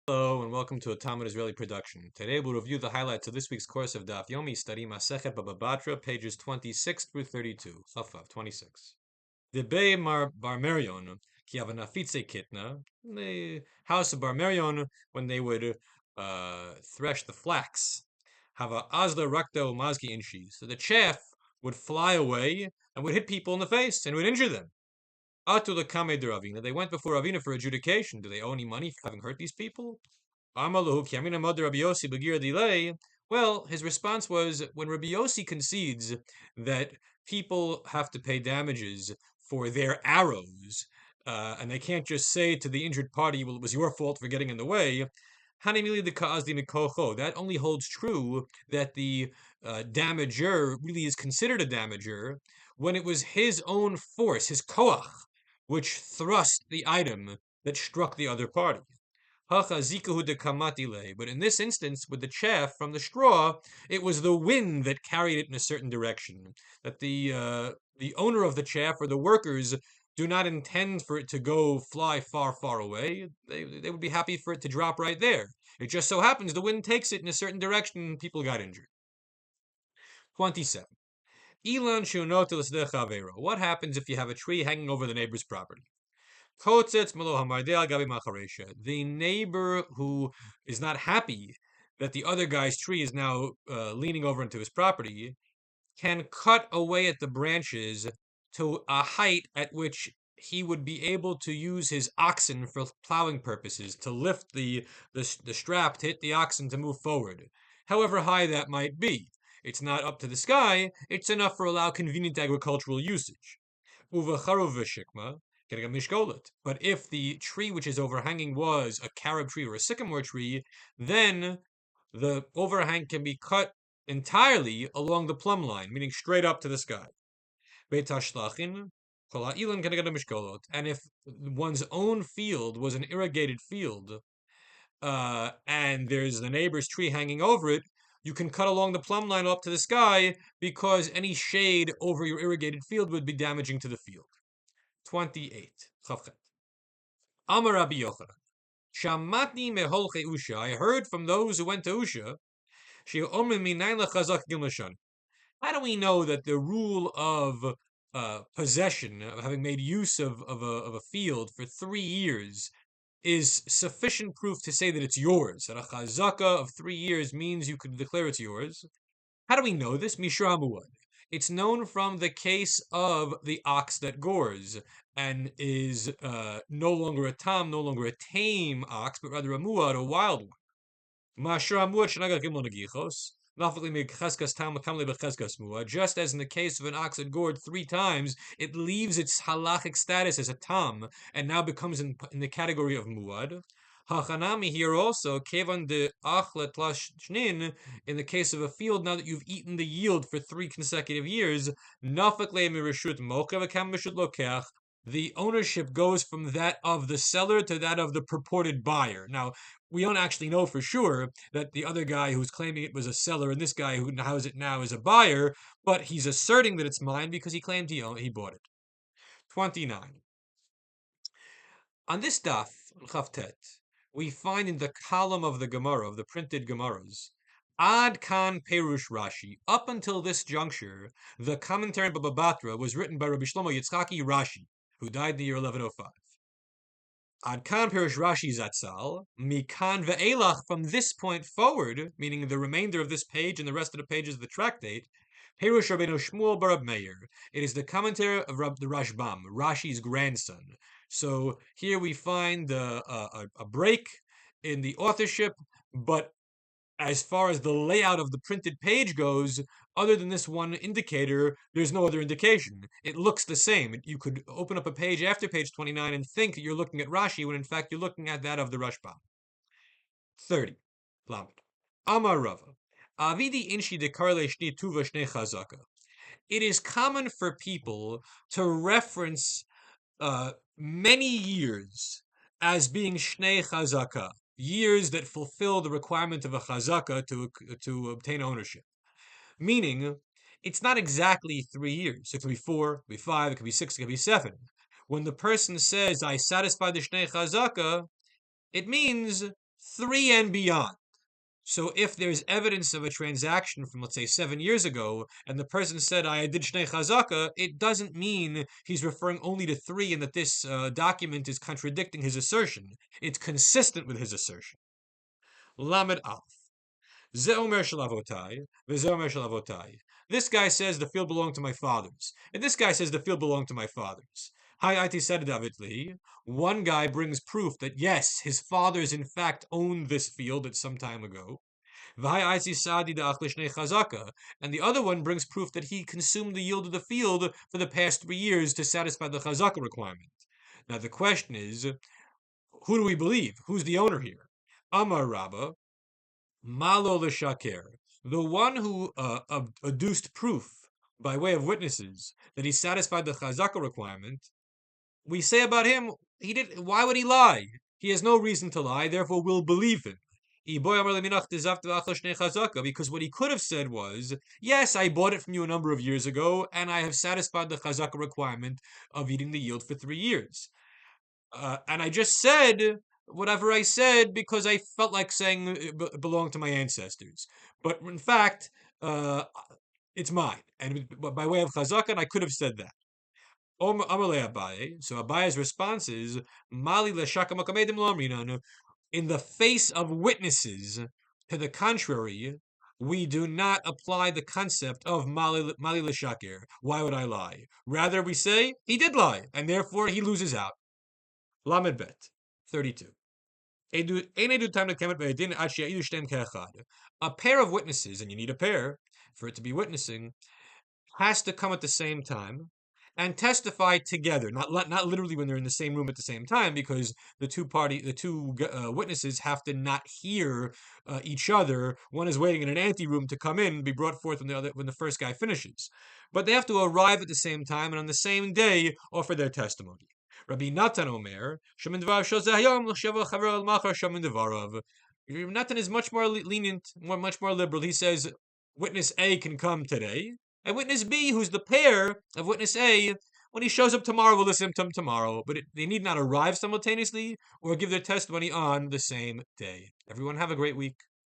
Hello and welcome to a Talmud Israeli production. Today we'll review the highlights of this week's course of Daf Yomi study, Masechet Bava Batra, pages 26 through 32. Chafav 26. The Bay Bar Merion, ki have a nafitze kitna, the house of Bar Merion, when they would thresh the flax, have a azla rakta umazki inshi. So the chaff would fly away and would hit people in the face and would injure them. Atu lekame de Ravina. They went before Ravina for adjudication. Do they owe any money for having hurt these people? Amalahu kiamina mother Rabbi Yossi begira delay. Well, his response was, when Rabbi Yossi concedes that people have to pay damages for their arrows, and they can't just say to the injured party, well, it was your fault for getting in the way, that only holds true that the damager really is considered a damager when it was his own force, his koach, which thrust the item that struck the other party. But in this instance, with the chaff from the straw, it was the wind that carried it in a certain direction. That the owner of the chaff or the workers do not intend for it to go fly far, far away. They would be happy for it to drop right there. It just so happens the wind takes it in a certain direction and people got injured. 27. What happens if you have a tree hanging over the neighbor's property? The neighbor who is not happy that the other guy's tree is now leaning over into his property can cut away at the branches to a height at which he would be able to use his oxen for plowing purposes, to lift the strap to hit the oxen to move forward. However high that might be. It's not up to the sky, it's enough for allow convenient agricultural usage. But if the tree which is overhanging was a carob tree or a sycamore tree, then the overhang can be cut entirely along the plumb line, meaning straight up to the sky. And if one's own field was an irrigated field, and there's the neighbor's tree hanging over it, you can cut along the plumb line up to the sky because any shade over your irrigated field would be damaging to the field. 28. Amar Rabbi Yochanan. Shamatni meholche Usha. I heard from those who went to Usha. How do we know that the rule of possession, of having made use of a field for 3 years, is sufficient proof to say that it's yours? That a chazaka of 3 years means you could declare it's yours. How do we know this? Mishra Muad. It's known from the case of the ox that gores and is no longer a tam, no longer a tame ox, but rather a muad, a wild one. Mashra muad shanaga gimlo nagichos. Just as in the case of an ox that gored 3 times, it leaves its halachic status as a tam and now becomes in the category of muad. Hachanami here also, kevan de achlet shnin, in the case of a field, now that you've eaten the yield for 3 consecutive years, nafak le mireshut mokev akam mishut lokech, the ownership goes from that of the seller to that of the purported buyer. Now, we don't actually know for sure that the other guy who's claiming it was a seller and this guy who has it now is a buyer, but he's asserting that it's mine because he claimed he bought it. 29. On this daf, Chavtet, we find in the column of the Gemara, of the printed Gemaras, Ad Kan Perush Rashi. Up until this juncture, the commentary on Bava Batra was written by Rabbi Shlomo Yitzchaki Rashi, who died in the year 1105. Ad Kan Perush Rashi Zatzal, Mikan Ve'elach, from this point forward, meaning the remainder of this page and the rest of the pages of the tractate, Perush Rabbeinu Shmuel Bar Meir. It is the commentary of the Rashbam, Rashi's grandson. So here we find a break in the authorship, but as far as the layout of the printed page goes, other than this one indicator, there's no other indication. It looks the same. You could open up a page after page 29 and think that you're looking at Rashi, when in fact you're looking at that of the Rashbam. 30. Lamed. Amar Rava. Avidi inshi de karle shni tuva shne chazaka. It is common for people to reference many years as being shnei chazaka, years that fulfill the requirement of a chazaka to obtain ownership. Meaning, it's not exactly 3 years. It could be 4, it could be 5, it could be 6, it could be 7. When the person says, I satisfy the shnei chazaka, it means 3 and beyond. So if there's evidence of a transaction from, let's say, 7 years ago, and the person said, I did Shnei Chazaka, it doesn't mean he's referring only to 3 and that this document is contradicting his assertion. It's consistent with his assertion. Lamed Alf. Ze omer shel avotai, v'ze omer shel avotai. This guy says the field belonged to my fathers, and this guy says the field belonged to my fathers. Hi iti said Davidli. One guy brings proof that yes, his fathers in fact owned this field at some time ago. V'hai iti sadi da'ach l'shnei chazaka, and the other one brings proof that he consumed the yield of the field for the past 3 years to satisfy the chazaka requirement. Now the question is, who do we believe? Who's the owner here? Amar Rabba. Malo l'shaker, the one who adduced proof by way of witnesses that he satisfied the chazaka requirement, we say about him, he did. Why would he lie? He has no reason to lie, therefore we'll believe him. Because what he could have said was, yes, I bought it from you a number of years ago, and I have satisfied the chazaka requirement of eating the yield for 3 years. And I just said whatever I said because I felt like saying it belonged to my ancestors. But in fact, it's mine. And by way of chazaka, I could have said that. So Abaye's response is, Mali in the face of witnesses to the contrary, we do not apply the concept of Mali l'shakir. Why would I lie? Rather, we say, he did lie, and therefore he loses out. Lamed Bet, 32. A pair of witnesses, and you need a pair for it to be witnessing, has to come at the same time and testify together. Not literally when they're in the same room at the same time, because the two witnesses have to not hear each other. One is waiting in an anteroom to come in and be brought forth when the first guy finishes. But they have to arrive at the same time and on the same day offer their testimony. Rabbi Natan Omer, Rabbi Natan is much more lenient, much more liberal. He says witness A can come today, and witness B, who's the pair of witness A, when he shows up tomorrow, we'll listen to him tomorrow. But they need not arrive simultaneously or give their testimony on the same day. Everyone have a great week.